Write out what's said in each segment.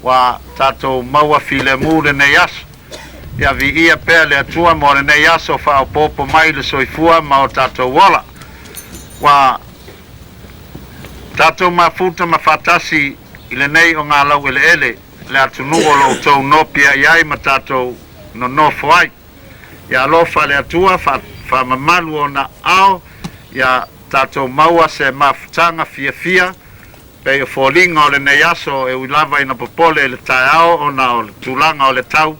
wa tatou maua filemu le nei aso ia vi ia pea le atua mo le nei aso whaopopo mai le soifua ma o tatou wala wa tatou mafuta mawhatasi i le nei o ngā lau ele le atunugo lo tau nopia iai ma tatou no nofo ai ia alofa le atua fa mamalu o na ao ia tatou maua se mafutanga fia pe o folinga o le nei aso e uilava ina popole le taeao o na o le tulanga o le tau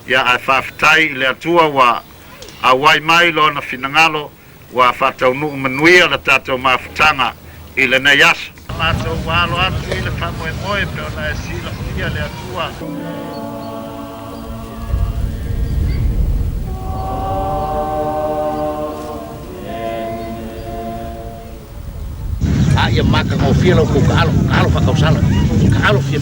ia ai whaftai le atua wa awai mai lo na finangalo wa whatau nuu manuia le tatou mafutanga i le nei aso matou walo atu i le whamoe pe o na e sila fia le atua ia maka ngau fia lau kou ka alo whakausala ka alo fia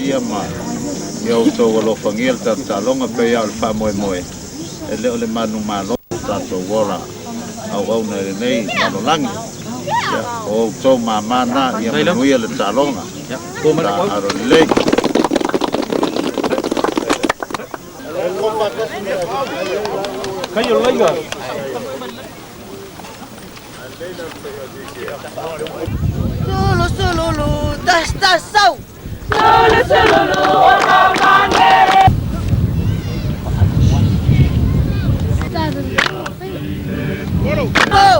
ia ma eu to lo fangil ta longa pe ya fa moe e le ole manu malo ta to wora au na nei malo langi ya o to mama na ia mo ia le ta longa Ya, ko man ko. aron leg. Kayo lagi. Sulu sululu tas tas sau. Sulu sululu oramane. Oh.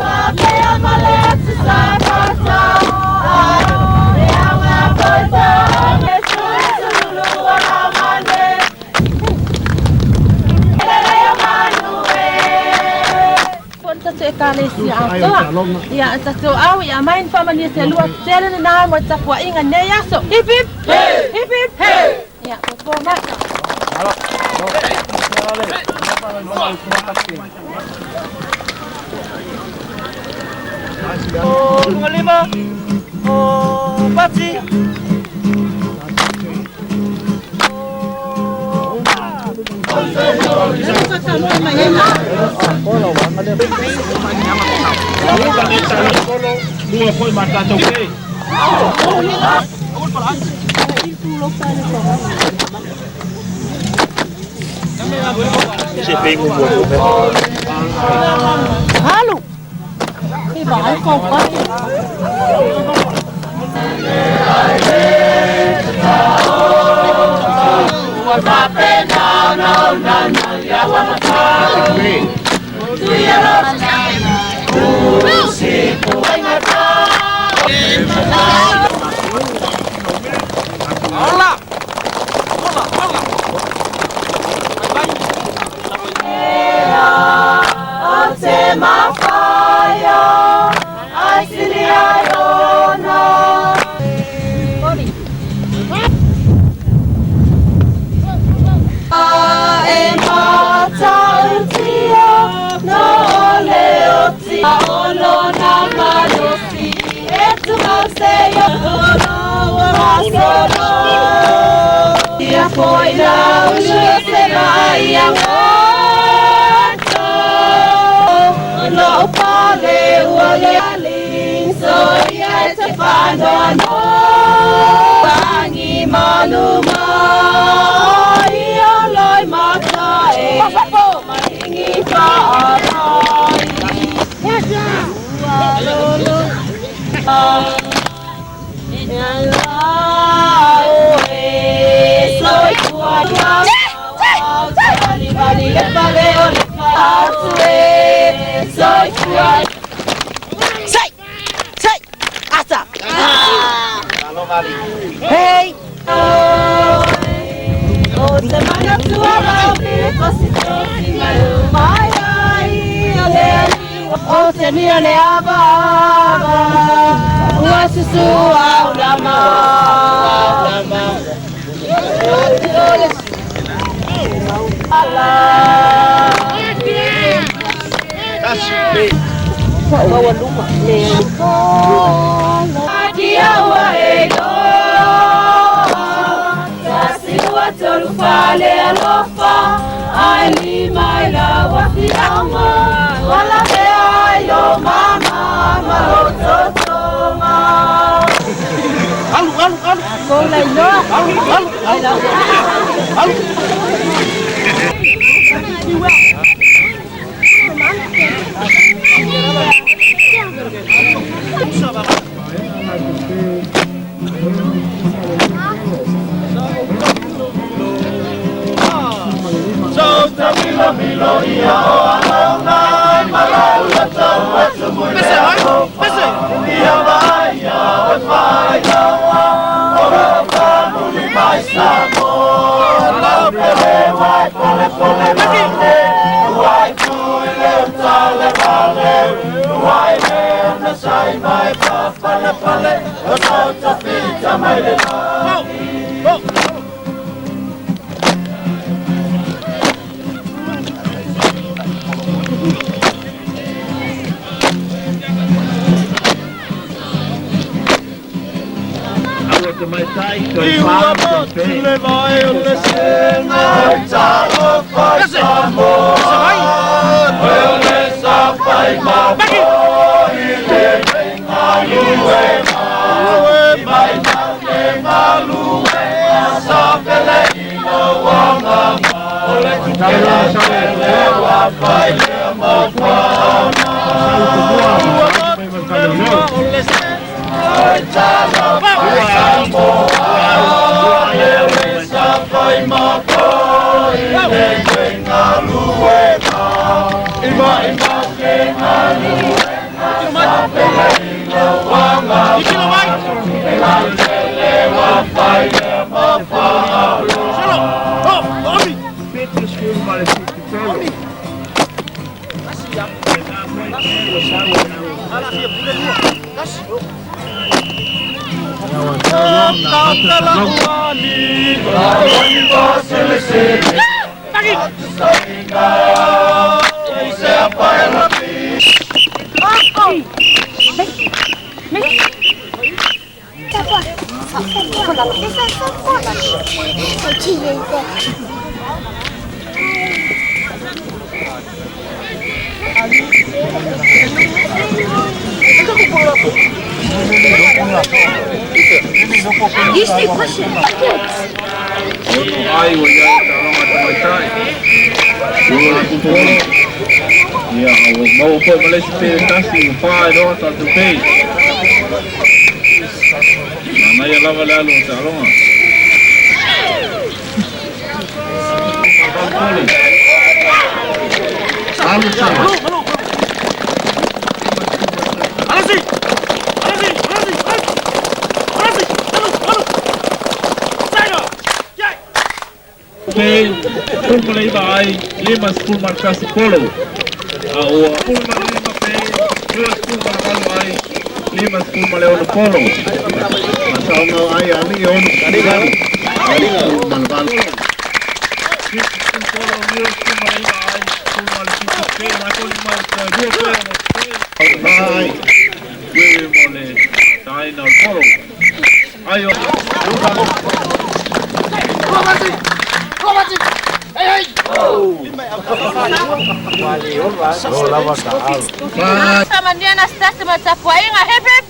Ya, satu aw ya main paman dia selua selen na mo tapwa ingan ne yaso. Hip hip. Hip hip. Ya, ko mak. Oh, mga lima. Oh, patsi. Dua koi mata toke. Si pengu buat. Halo. Đi bỏ cái cục á. Foi não se vai a moto no pale wale so ya te pano bangi maluma ia loi mata e mangi pa Say, asa. Hey. Oh, semana tua vai positive vai ai oh tenia le aba wa susu au lama Allah Bawa rumah. dia wa elo Siwa tolufale alofa Ali maila wafiama Wala bea yo mama Marototoma Alu. Kola ilo Alu. Ai, ya macam-macam. Ya, mau pun Malaysia presentasi, pai doa satu page. Mana yang lama lalu calon. Lalu sama. Okay, pun mulai baik 5 markas 10. Pun mulai 5 10 markas baik 5 mulai 10. Masa mau ayah ni on kali kan. Kali malbal. 10 mulai baik 10 mulai baik mulai ayo. Sama dia nastas sama capua inga hip hip.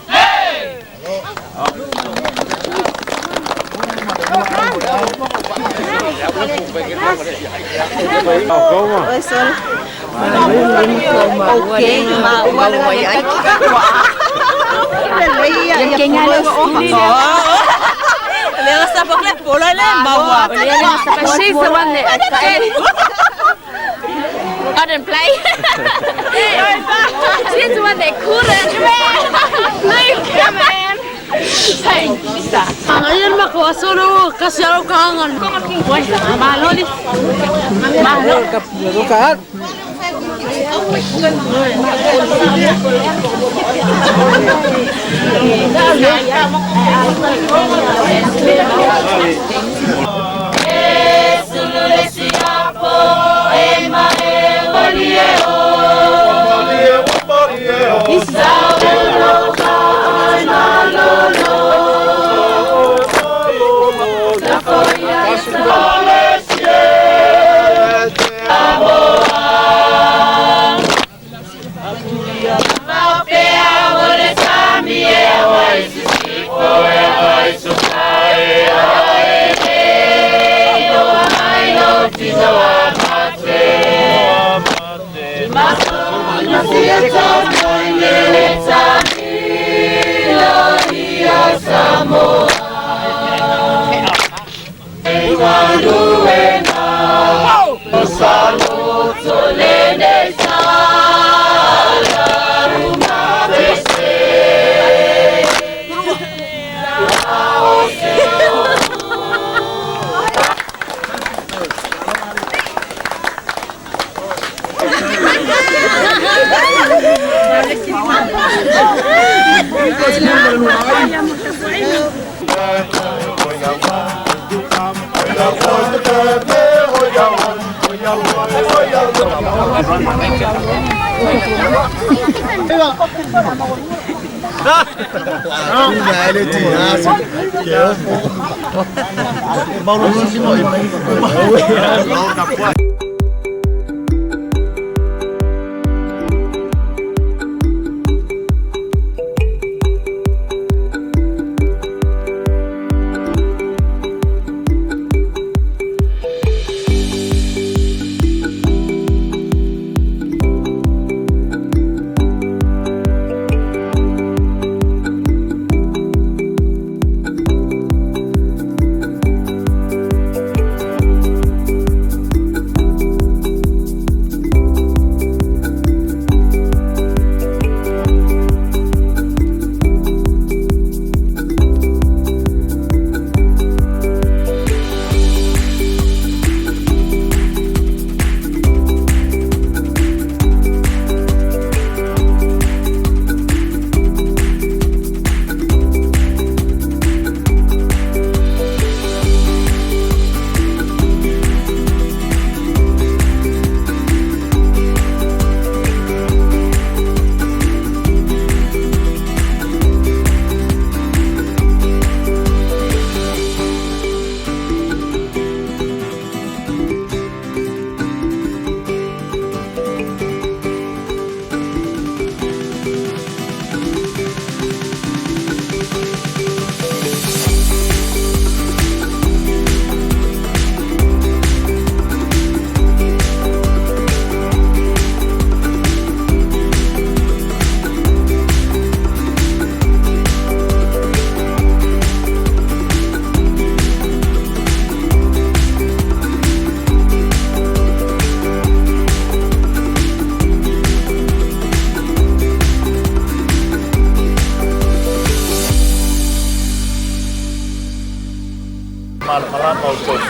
She's the one that couldn't play. She's the one that couldn't play. Come on. Hey, bisa. Ngayon makuha solo kasi ako kangan. Mahalo ni. Mahalo.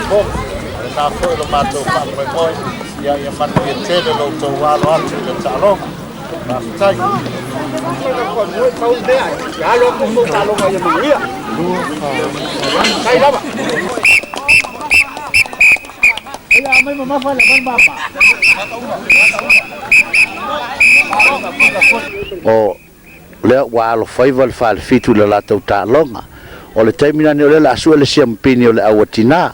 bom. Na foi lo mato pa moi ya man ye tele lo to wa lo atu le talo. Na sai. Ko mo ko de ya lo ko talo ga ya mia. Sai la ba. Ela mai mama fa la ban bapa. O le wa lo faival fa le fitu le la tau ta longa o le taimina ne le la su le siampini o le awatina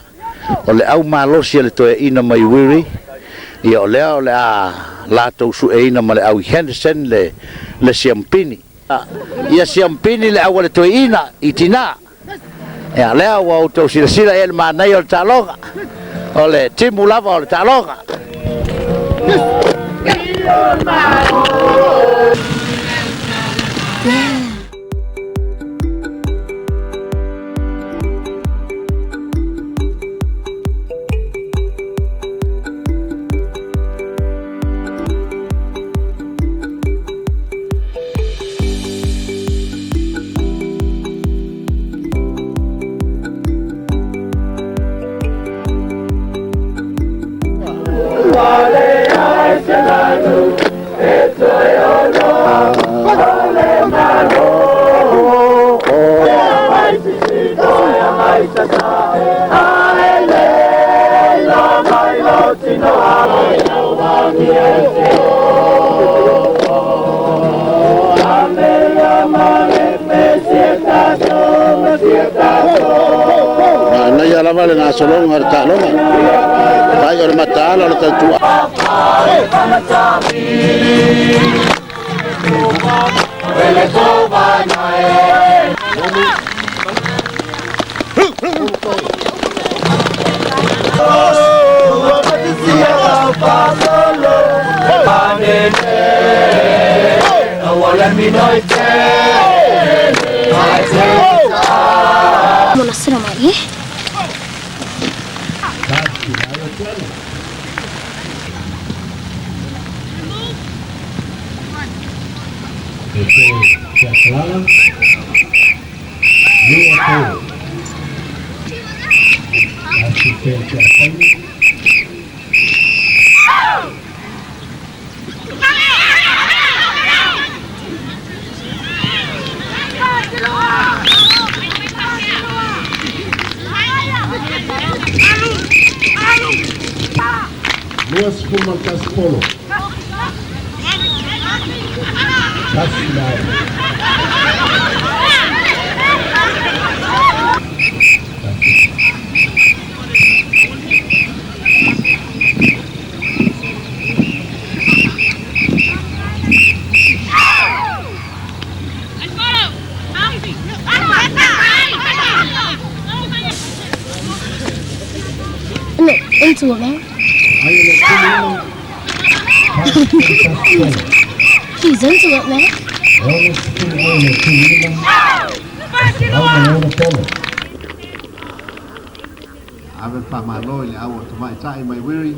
o le au malosi le toe ina mai wiri ia o le a la tau su e ina ma le au Henderson le siampini ia siampini le au le toe ina itina ia le au au tau sila e le manai o le ta longa o le timu lava o le ta longa Nai ala vale na solong har ta longa. Ai or mata ala ta tua. Monasera mai. Luas Pulman Caspolo. Look, into it, man. He's into it, man. Ave pa maloi le au to mai tai mai wiri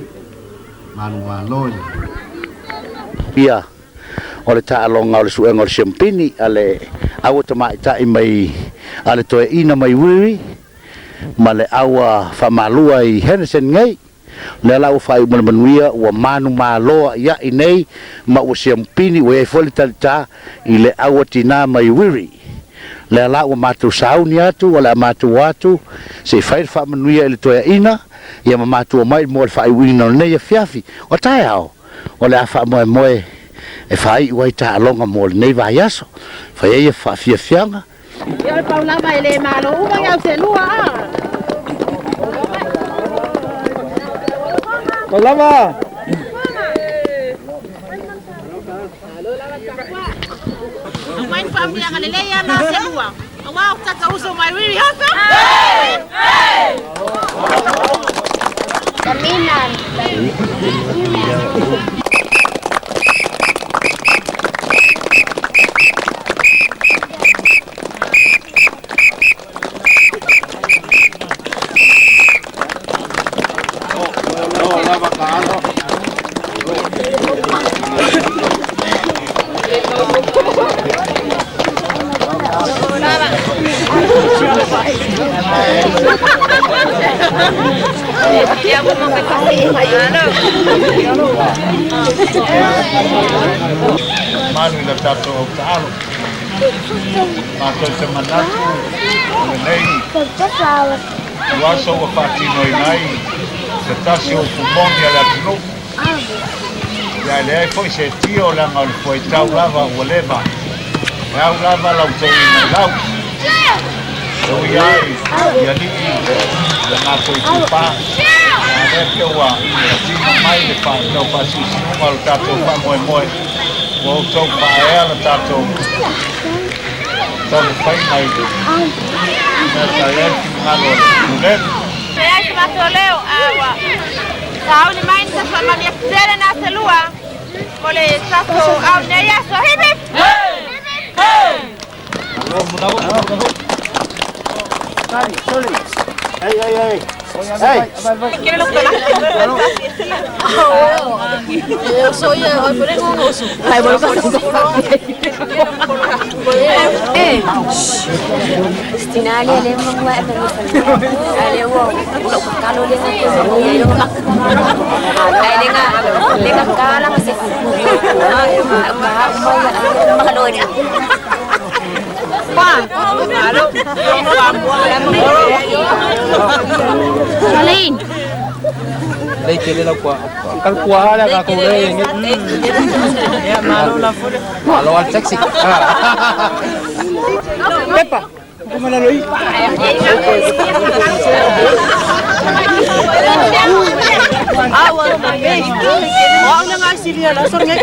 manu maloi ia o le ta longa o le suenga o le siampini ale au to mai tai mai ale to ina mai wiri ma le aua fa malua I Henderson ngai le lau fai mo manuia o manu maloa ia inei ma o siampini o e foli talita I le aua tina mai wiri le ala o matu sauni atu o le matu watu se fai fa manuia I le toia ina ia ma matu o mai mo le fai wina nei e fiafi o tai ao o le afa moe moe e fai wai ta alonga mo le nei vai aso fai e fa fiafianga Ia pau lava ele malo uma ia se lua. Lama. Main família Galileia na selua. Mau tata uso mai wiri hasa. Caminan. Ya ngomong ke kasih. Malu ila tato o taalo. Mātou te manatu, nei, waso wa whātino i nai, te tasi o pumoni ala tunu. Ia le ai foi se tio langa o le foi tau lava ua leva. E au lava lau tau i mai lau. Tau i ai, ia li i, le ngātou i tupā. A le ke ua, e tino mai le wha, tau pasi sinunga lo tātou wha moe moe. Ua o tau wha ea le tātou. Tau whai mai. Nā tai e ki ngalo le Saya cuma soleo awa. Tahu ni main sama dia tere na selua. Boleh satu au neya so hip hip. Hey. Kira lupa lah. Eu sou eu por aí com osso. Aí vou Istinali ale mwa na ale wo kalau dia nak dia yo nak ai denga kala kasi kalau dia pa malo Salin Đây kia là quả căn quả là cả cô đây ya malo la fole malo al sexy Pepa ¿cómo la loí? Ang nga sila la sornya.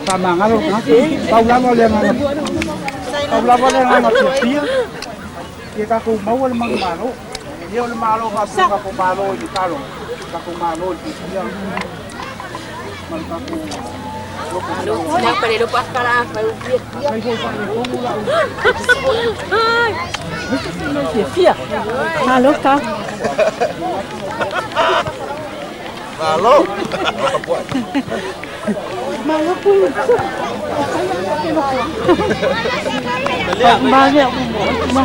Tama nga ro, tau lava le nga. Tau lava le nga pia. Ke ka ko mawal mang mano. Dia le malo ka ko malo di kalo. Ka ko malo di dia. Man ka ko nak pada lupa para Fia. Halo ka. Halo. Malo po. Banyak mo.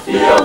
Feel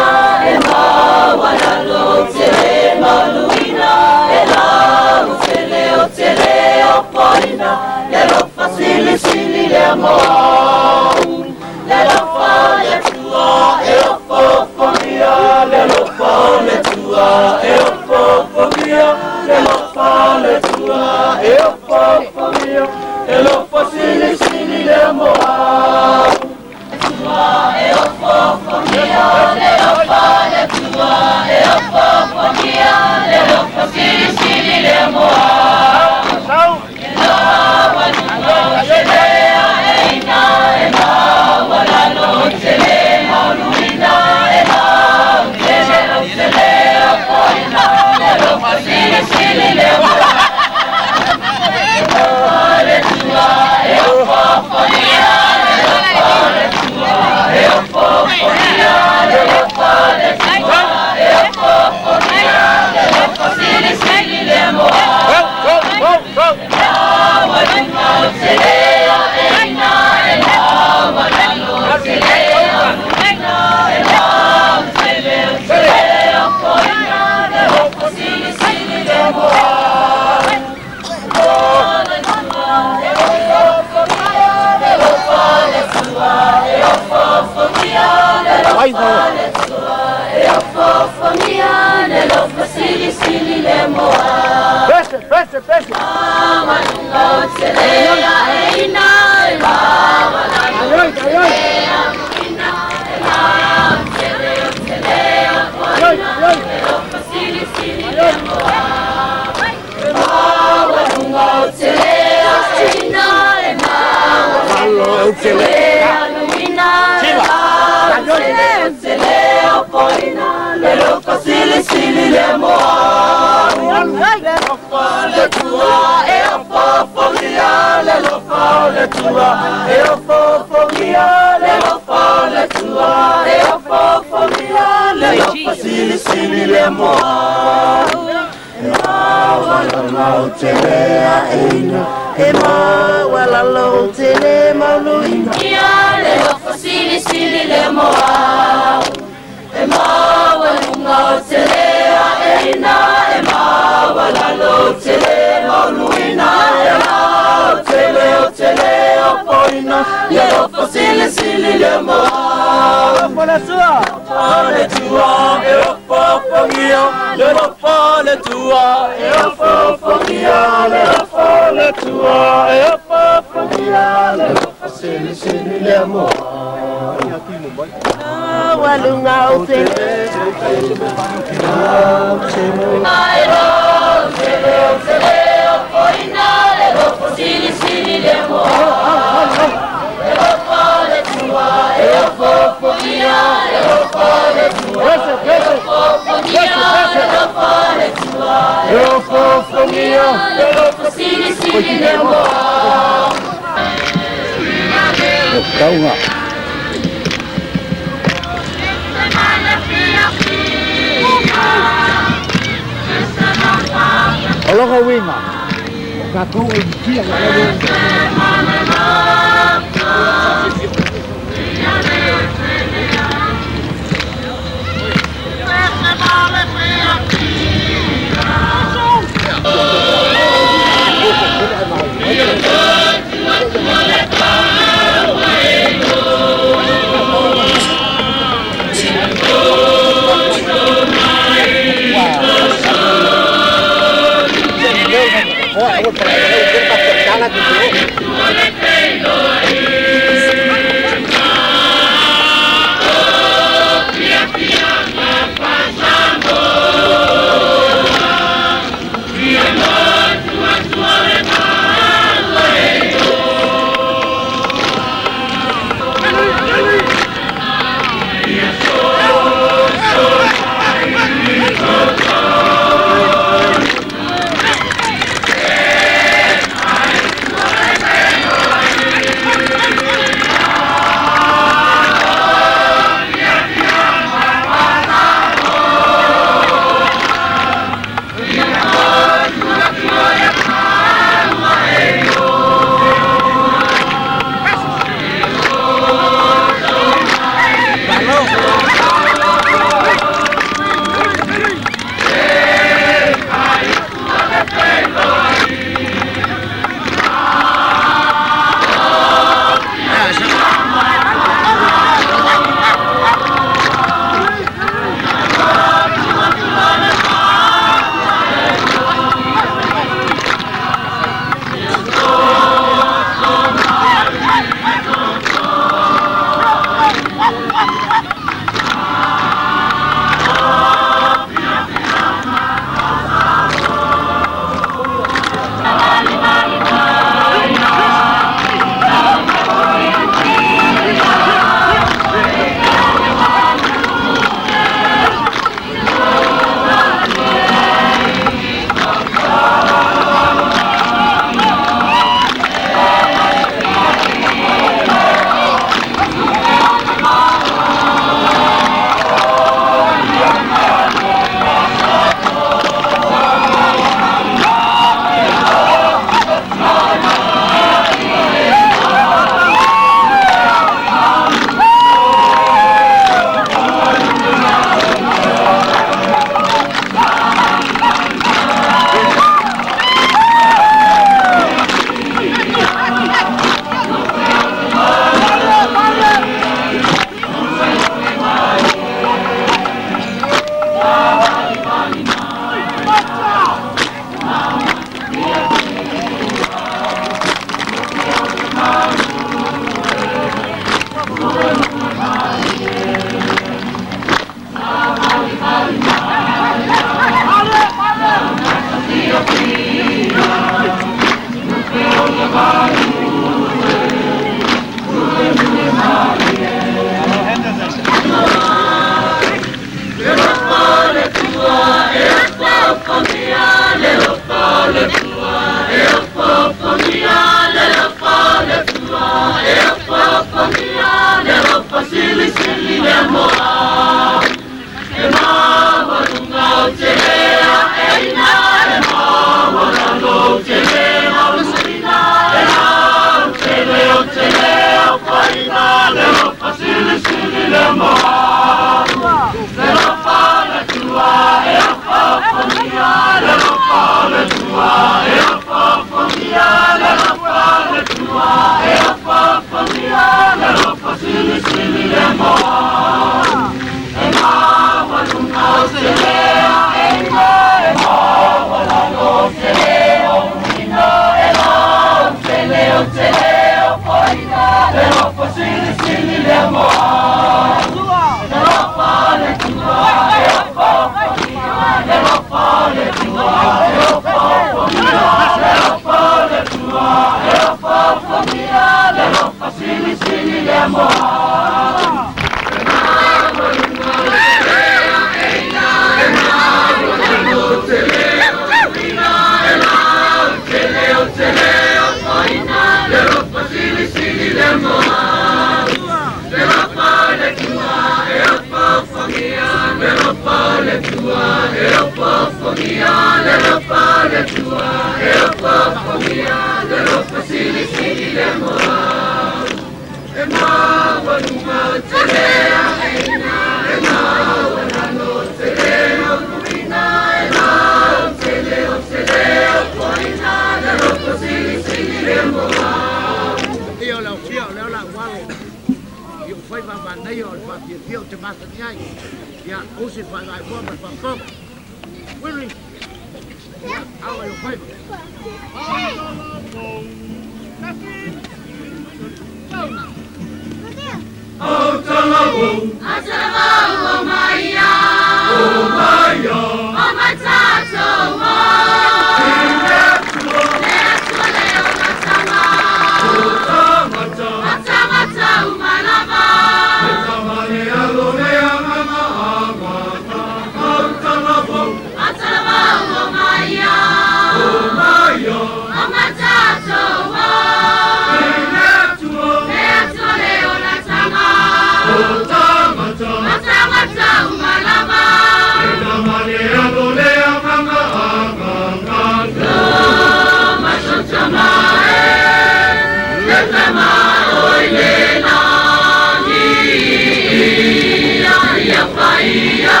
Ia, ia, ia, ia,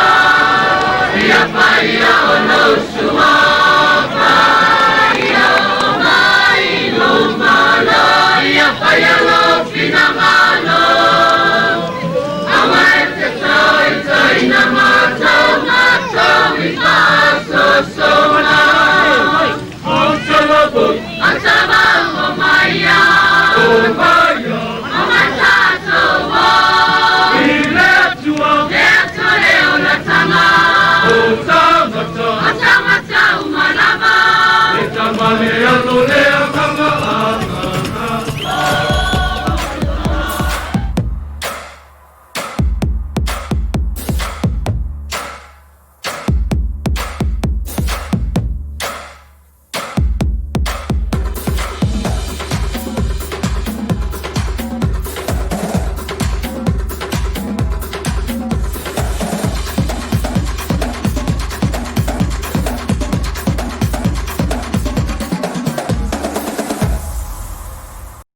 ia, ia, ia,